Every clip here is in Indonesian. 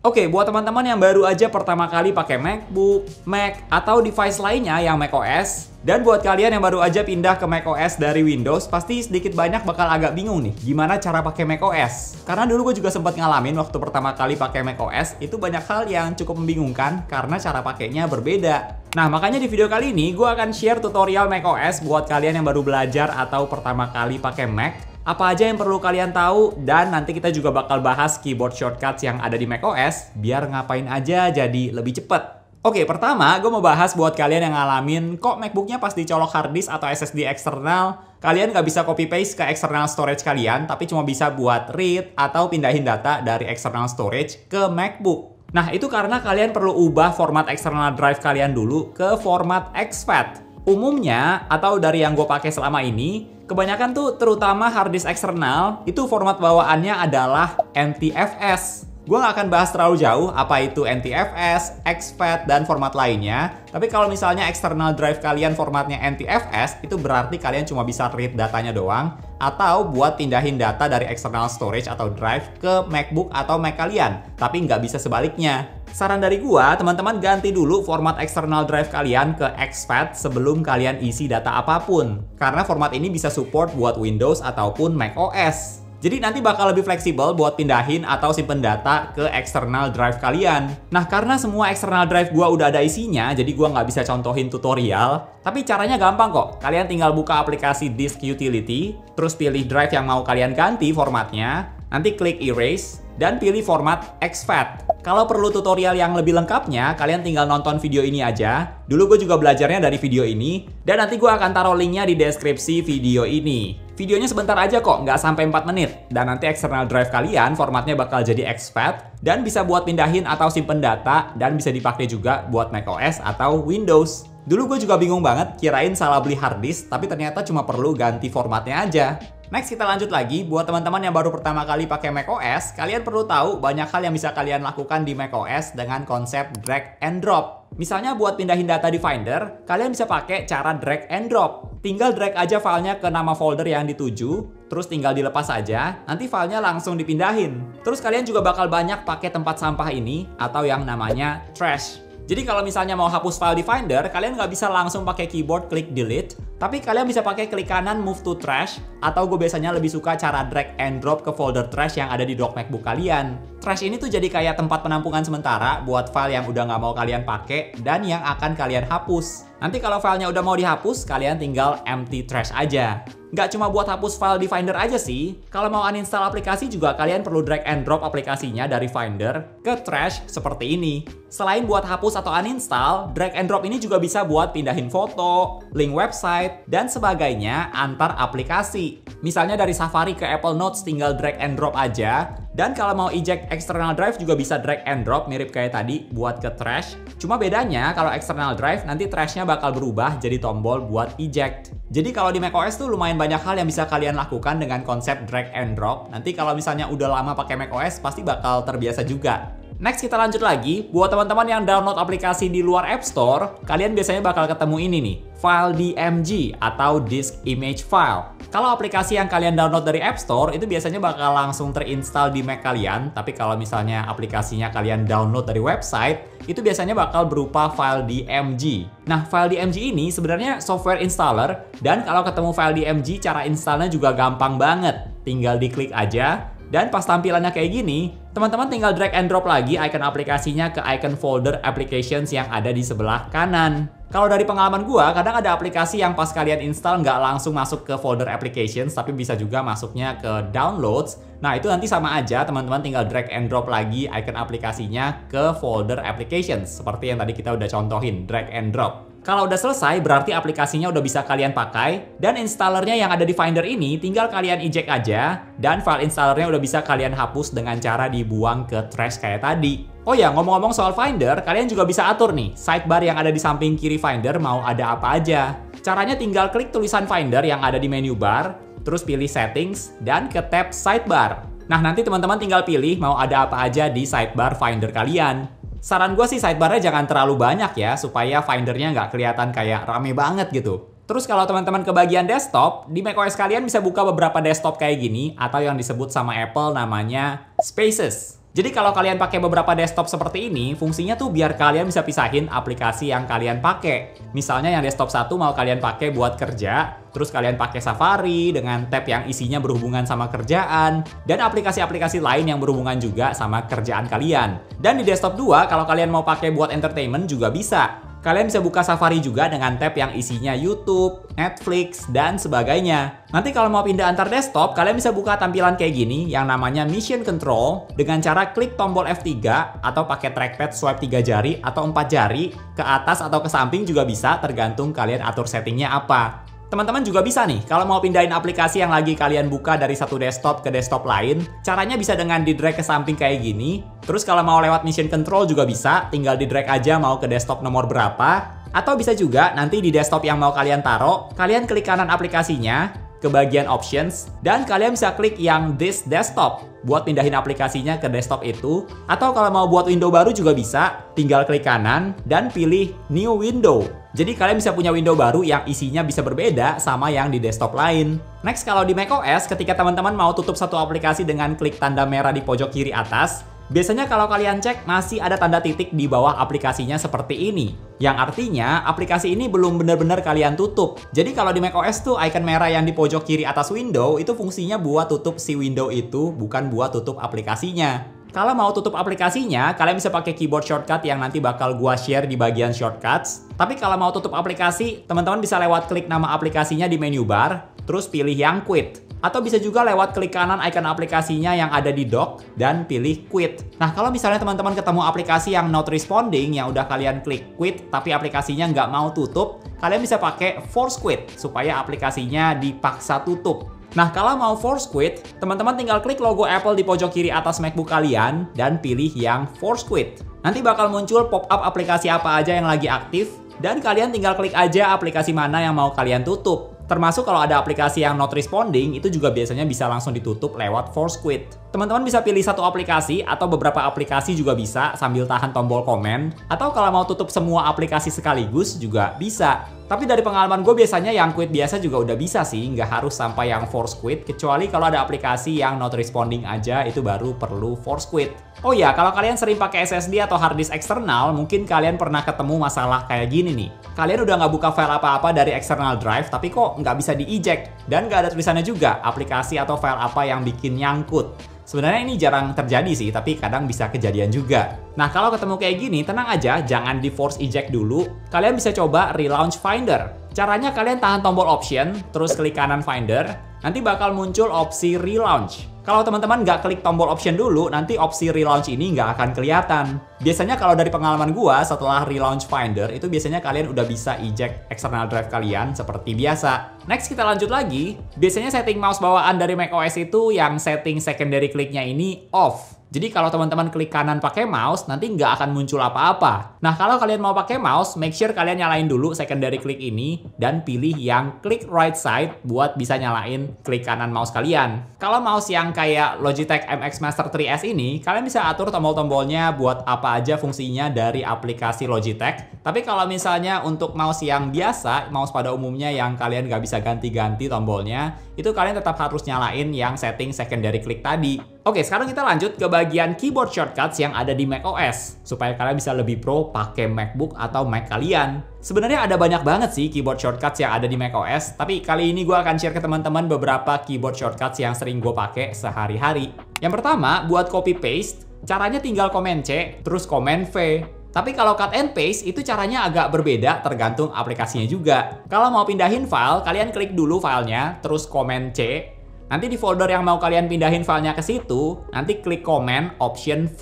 Oke, buat teman-teman yang baru aja pertama kali pakai MacBook, Mac, atau device lainnya yang macOS, dan buat kalian yang baru aja pindah ke macOS dari Windows, pasti sedikit banyak bakal agak bingung nih, gimana cara pakai macOS. Karena dulu gue juga sempat ngalamin waktu pertama kali pakai macOS, itu banyak hal yang cukup membingungkan karena cara pakainya berbeda. Nah, makanya di video kali ini gue akan share tutorial macOS buat kalian yang baru belajar atau pertama kali pakai Mac. Apa aja yang perlu kalian tahu, dan nanti kita juga bakal bahas keyboard shortcuts yang ada di macOS biar ngapain aja jadi lebih cepet. Oke, pertama gue mau bahas buat kalian yang ngalamin kok MacBooknya pas dicolok harddisk atau SSD eksternal, kalian nggak bisa copy paste ke external storage kalian, tapi cuma bisa buat read atau pindahin data dari external storage ke MacBook. Nah, itu karena kalian perlu ubah format external drive kalian dulu ke format exFAT. Umumnya, atau dari yang gue pakai selama ini, kebanyakan tuh terutama harddisk eksternal, itu format bawaannya adalah NTFS. Gue nggak akan bahas terlalu jauh apa itu NTFS, exFAT, dan format lainnya. Tapi kalau misalnya external drive kalian formatnya NTFS, itu berarti kalian cuma bisa read datanya doang, atau buat pindahin data dari external storage atau drive ke MacBook atau Mac kalian. Tapi nggak bisa sebaliknya. Saran dari gua, teman-teman ganti dulu format external drive kalian ke exFAT sebelum kalian isi data apapun. Karena format ini bisa support buat Windows ataupun macOS. Jadi nanti bakal lebih fleksibel buat pindahin atau simpen data ke external drive kalian. Nah, karena semua external drive gua udah ada isinya, jadi gua nggak bisa contohin tutorial. Tapi caranya gampang kok. Kalian tinggal buka aplikasi Disk Utility, terus pilih drive yang mau kalian ganti formatnya, nanti klik Erase, dan pilih format exFAT. Kalau perlu tutorial yang lebih lengkapnya, kalian tinggal nonton video ini aja. Dulu gue juga belajarnya dari video ini, dan nanti gue akan taruh linknya di deskripsi video ini. Videonya sebentar aja kok, nggak sampai 4 menit. Dan nanti external drive kalian formatnya bakal jadi exFAT, dan bisa buat pindahin atau simpen data, dan bisa dipakai juga buat macOS atau Windows. Dulu gue juga bingung banget, kirain salah beli harddisk, tapi ternyata cuma perlu ganti formatnya aja. Next, kita lanjut lagi. Buat teman-teman yang baru pertama kali pakai macOS, kalian perlu tahu banyak hal yang bisa kalian lakukan di macOS dengan konsep drag and drop. Misalnya buat pindahin data di Finder, kalian bisa pakai cara drag and drop. Tinggal drag aja filenya ke nama folder yang dituju, terus tinggal dilepas aja, nanti filenya langsung dipindahin. Terus kalian juga bakal banyak pakai tempat sampah ini, atau yang namanya trash. Jadi kalau misalnya mau hapus file di Finder, kalian nggak bisa langsung pakai keyboard klik delete, tapi kalian bisa pakai klik kanan move to trash, atau gue biasanya lebih suka cara drag and drop ke folder trash yang ada di dock MacBook kalian. Trash ini tuh jadi kayak tempat penampungan sementara buat file yang udah nggak mau kalian pakai dan yang akan kalian hapus. Nanti kalau filenya udah mau dihapus, kalian tinggal empty trash aja. Nggak cuma buat hapus file di Finder aja sih, kalau mau uninstall aplikasi juga kalian perlu drag and drop aplikasinya dari Finder ke trash seperti ini. Selain buat hapus atau uninstall, drag and drop ini juga bisa buat pindahin foto, link website, dan sebagainya antar aplikasi. Misalnya dari Safari ke Apple Notes tinggal drag and drop aja, dan kalau mau eject external drive juga bisa drag and drop mirip kayak tadi buat ke trash. Cuma bedanya kalau external drive nanti trashnya bakal berubah jadi tombol buat eject. Jadi kalau di macOS tuh lumayan banyak hal yang bisa kalian lakukan dengan konsep drag and drop. Nanti kalau misalnya udah lama pakai macOS pasti bakal terbiasa juga. Next, kita lanjut lagi. Buat teman-teman yang download aplikasi di luar App Store, kalian biasanya bakal ketemu ini nih, file DMG atau Disk Image File. Kalau aplikasi yang kalian download dari App Store, itu biasanya bakal langsung terinstall di Mac kalian. Tapi kalau misalnya aplikasinya kalian download dari website, itu biasanya bakal berupa file DMG. Nah, file DMG ini sebenarnya software installer, dan kalau ketemu file DMG, cara installnya juga gampang banget. Tinggal diklik aja, dan pas tampilannya kayak gini, teman-teman tinggal drag and drop lagi icon aplikasinya ke icon folder applications yang ada di sebelah kanan. Kalau dari pengalaman gua, kadang ada aplikasi yang pas kalian install nggak langsung masuk ke folder applications, tapi bisa juga masuknya ke downloads. Nah, itu nanti sama aja, teman-teman tinggal drag and drop lagi icon aplikasinya ke folder applications. Seperti yang tadi kita udah contohin, drag and drop. Kalau udah selesai, berarti aplikasinya udah bisa kalian pakai, dan installernya yang ada di Finder ini tinggal kalian eject aja, dan file installernya udah bisa kalian hapus dengan cara dibuang ke trash kayak tadi. Oh ya, ngomong-ngomong soal Finder, kalian juga bisa atur nih, sidebar yang ada di samping kiri Finder mau ada apa aja. Caranya tinggal klik tulisan Finder yang ada di menu bar, terus pilih Settings, dan ke tab Sidebar. Nah, nanti teman-teman tinggal pilih mau ada apa aja di sidebar Finder kalian. Saran gue sih sidebarnya jangan terlalu banyak ya, supaya Findernya nggak kelihatan kayak rame banget gitu. Terus kalau teman-teman ke bagian desktop, di macOS kalian bisa buka beberapa desktop kayak gini, atau yang disebut sama Apple namanya Spaces. Jadi kalau kalian pakai beberapa desktop seperti ini, fungsinya tuh biar kalian bisa pisahin aplikasi yang kalian pakai. Misalnya yang desktop satu mau kalian pakai buat kerja, terus kalian pakai Safari dengan tab yang isinya berhubungan sama kerjaan, dan aplikasi-aplikasi lain yang berhubungan juga sama kerjaan kalian. Dan di desktop 2, kalau kalian mau pakai buat entertainment juga bisa. Kalian bisa buka Safari juga dengan tab yang isinya YouTube, Netflix, dan sebagainya. Nanti kalau mau pindah antar desktop, kalian bisa buka tampilan kayak gini yang namanya Mission Control dengan cara klik tombol F3 atau pakai trackpad swipe 3 jari atau 4 jari ke atas atau ke samping juga bisa, tergantung kalian atur settingnya apa. Teman-teman juga bisa nih, kalau mau pindahin aplikasi yang lagi kalian buka dari satu desktop ke desktop lain, caranya bisa dengan di-drag ke samping kayak gini. Terus kalau mau lewat Mission Control juga bisa, tinggal di-drag aja mau ke desktop nomor berapa. Atau bisa juga nanti di desktop yang mau kalian taruh, kalian klik kanan aplikasinya, ke bagian Options, dan kalian bisa klik yang This Desktop buat pindahin aplikasinya ke desktop itu. Atau kalau mau buat window baru juga bisa, tinggal klik kanan dan pilih New Window. Jadi kalian bisa punya window baru yang isinya bisa berbeda sama yang di desktop lain. Next, kalau di macOS, ketika teman-teman mau tutup satu aplikasi dengan klik tanda merah di pojok kiri atas, biasanya kalau kalian cek masih ada tanda titik di bawah aplikasinya seperti ini. Yang artinya aplikasi ini belum benar-benar kalian tutup. Jadi kalau di macOS tuh icon merah yang di pojok kiri atas window itu fungsinya buat tutup si window itu, bukan buat tutup aplikasinya. Kalau mau tutup aplikasinya, kalian bisa pakai keyboard shortcut yang nanti bakal gua share di bagian shortcuts. Tapi kalau mau tutup aplikasi, teman-teman bisa lewat klik nama aplikasinya di menu bar, terus pilih yang quit. Atau bisa juga lewat klik kanan icon aplikasinya yang ada di dock dan pilih quit. Nah, kalau misalnya teman-teman ketemu aplikasi yang not responding, yang udah kalian klik quit tapi aplikasinya nggak mau tutup, kalian bisa pakai force quit supaya aplikasinya dipaksa tutup. Nah, kalau mau force quit, teman-teman tinggal klik logo Apple di pojok kiri atas MacBook kalian dan pilih yang force quit. Nanti bakal muncul pop-up aplikasi apa aja yang lagi aktif, dan kalian tinggal klik aja aplikasi mana yang mau kalian tutup. Termasuk kalau ada aplikasi yang not responding, itu juga biasanya bisa langsung ditutup lewat force quit. Teman-teman bisa pilih satu aplikasi atau beberapa aplikasi juga bisa sambil tahan tombol komen. Atau kalau mau tutup semua aplikasi sekaligus juga bisa. Tapi dari pengalaman gue biasanya yang quit biasa juga udah bisa sih, nggak harus sampai yang force quit. Kecuali kalau ada aplikasi yang not responding aja, itu baru perlu force quit. Oh ya, kalau kalian sering pakai SSD atau hard disk eksternal, mungkin kalian pernah ketemu masalah kayak gini nih. Kalian udah nggak buka file apa-apa dari external drive, tapi kok nggak bisa di-eject. Dan nggak ada tulisannya juga, aplikasi atau file apa yang bikin nyangkut. Sebenarnya ini jarang terjadi sih, tapi kadang bisa kejadian juga. Nah, kalau ketemu kayak gini, tenang aja, jangan di force eject dulu. Kalian bisa coba relaunch Finder. Caranya kalian tahan tombol Option, terus klik kanan Finder, nanti bakal muncul opsi relaunch. Kalau teman-teman nggak klik tombol Option dulu, nanti opsi relaunch ini nggak akan kelihatan. Biasanya kalau dari pengalaman gua, setelah relaunch Finder, itu biasanya kalian udah bisa eject external drive kalian seperti biasa. Next, kita lanjut lagi. Biasanya setting mouse bawaan dari macOS itu yang setting secondary click-nya ini off. Jadi kalau teman-teman klik kanan pakai mouse, nanti nggak akan muncul apa-apa. Nah, kalau kalian mau pakai mouse, make sure kalian nyalain dulu secondary click ini dan pilih yang click right side buat bisa nyalain klik kanan mouse kalian. Kalau mouse yang kayak Logitech MX Master 3S ini, kalian bisa atur tombol-tombolnya buat apa aja fungsinya dari aplikasi Logitech. Tapi kalau misalnya untuk mouse yang biasa, mouse pada umumnya yang kalian nggak bisa ganti-ganti tombolnya, itu kalian tetap harus nyalain yang setting secondary click tadi. Oke, sekarang kita lanjut ke bagian keyboard shortcuts yang ada di macOS, supaya kalian bisa lebih pro pakai MacBook atau Mac kalian. Sebenarnya ada banyak banget sih keyboard shortcuts yang ada di macOS, tapi kali ini gue akan share ke teman-teman beberapa keyboard shortcuts yang sering gue pakai sehari-hari. Yang pertama, buat copy paste, caranya tinggal Command C, terus Command V. Tapi kalau cut and paste itu caranya agak berbeda tergantung aplikasinya juga. Kalau mau pindahin file, kalian klik dulu filenya, terus Command C. Nanti di folder yang mau kalian pindahin filenya ke situ, nanti klik Command Option V.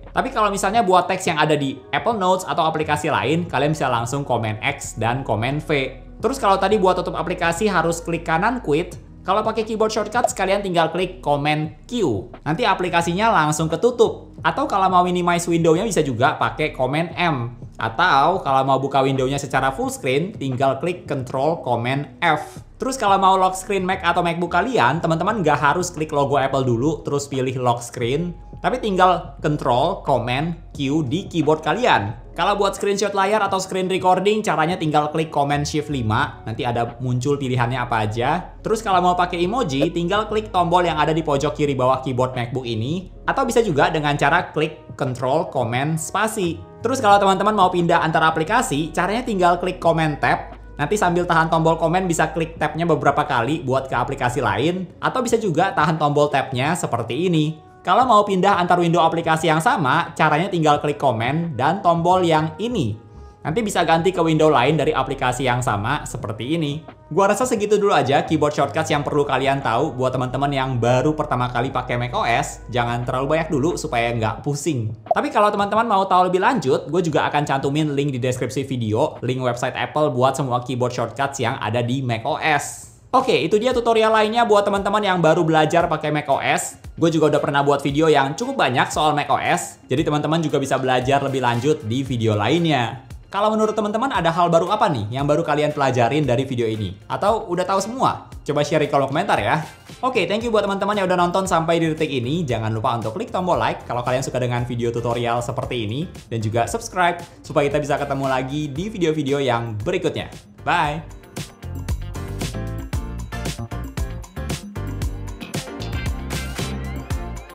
Tapi kalau misalnya buat teks yang ada di Apple Notes atau aplikasi lain, kalian bisa langsung Command X dan Command V. Terus kalau tadi buat tutup aplikasi harus klik kanan quit, kalau pakai keyboard shortcuts kalian tinggal klik Command Q. Nanti aplikasinya langsung ketutup. Atau kalau mau minimize window-nya bisa juga pakai Command M. Atau kalau mau buka window-nya secara full screen, tinggal klik Control Command F. Terus kalau mau lock screen Mac atau MacBook kalian, teman-teman nggak harus klik logo Apple dulu, terus pilih lock screen. tapi tinggal Control, Command, Q di keyboard kalian. Kalau buat screenshot layar atau screen recording, caranya tinggal klik Command Shift 5, nanti ada muncul pilihannya apa aja. Terus kalau mau pakai emoji, tinggal klik tombol yang ada di pojok kiri bawah keyboard MacBook ini, atau bisa juga dengan cara klik Control, Command, spasi. Terus kalau teman-teman mau pindah antara aplikasi, caranya tinggal klik Command Tab. Nanti sambil tahan tombol komen bisa klik tabnya beberapa kali buat ke aplikasi lain, atau bisa juga tahan tombol tabnya seperti ini. Kalau mau pindah antar window aplikasi yang sama, caranya tinggal klik komen dan tombol yang ini. Nanti bisa ganti ke window lain dari aplikasi yang sama seperti ini. Gua rasa segitu dulu aja keyboard shortcuts yang perlu kalian tahu buat teman-teman yang baru pertama kali pakai macOS. Jangan terlalu banyak dulu supaya nggak pusing. Tapi kalau teman-teman mau tahu lebih lanjut, gue juga akan cantumin link di deskripsi video, link website Apple buat semua keyboard shortcuts yang ada di macOS. Oke, itu dia tutorial lainnya buat teman-teman yang baru belajar pakai macOS. Gue juga udah pernah buat video yang cukup banyak soal macOS, jadi teman-teman juga bisa belajar lebih lanjut di video lainnya. Kalau menurut teman-teman ada hal baru apa nih yang baru kalian pelajarin dari video ini? Atau udah tahu semua? Coba share di kolom komentar ya. Oke, thank you buat teman-teman yang udah nonton sampai di detik ini. Jangan lupa untuk klik tombol like kalau kalian suka dengan video tutorial seperti ini. Dan juga subscribe supaya kita bisa ketemu lagi di video-video yang berikutnya. Bye!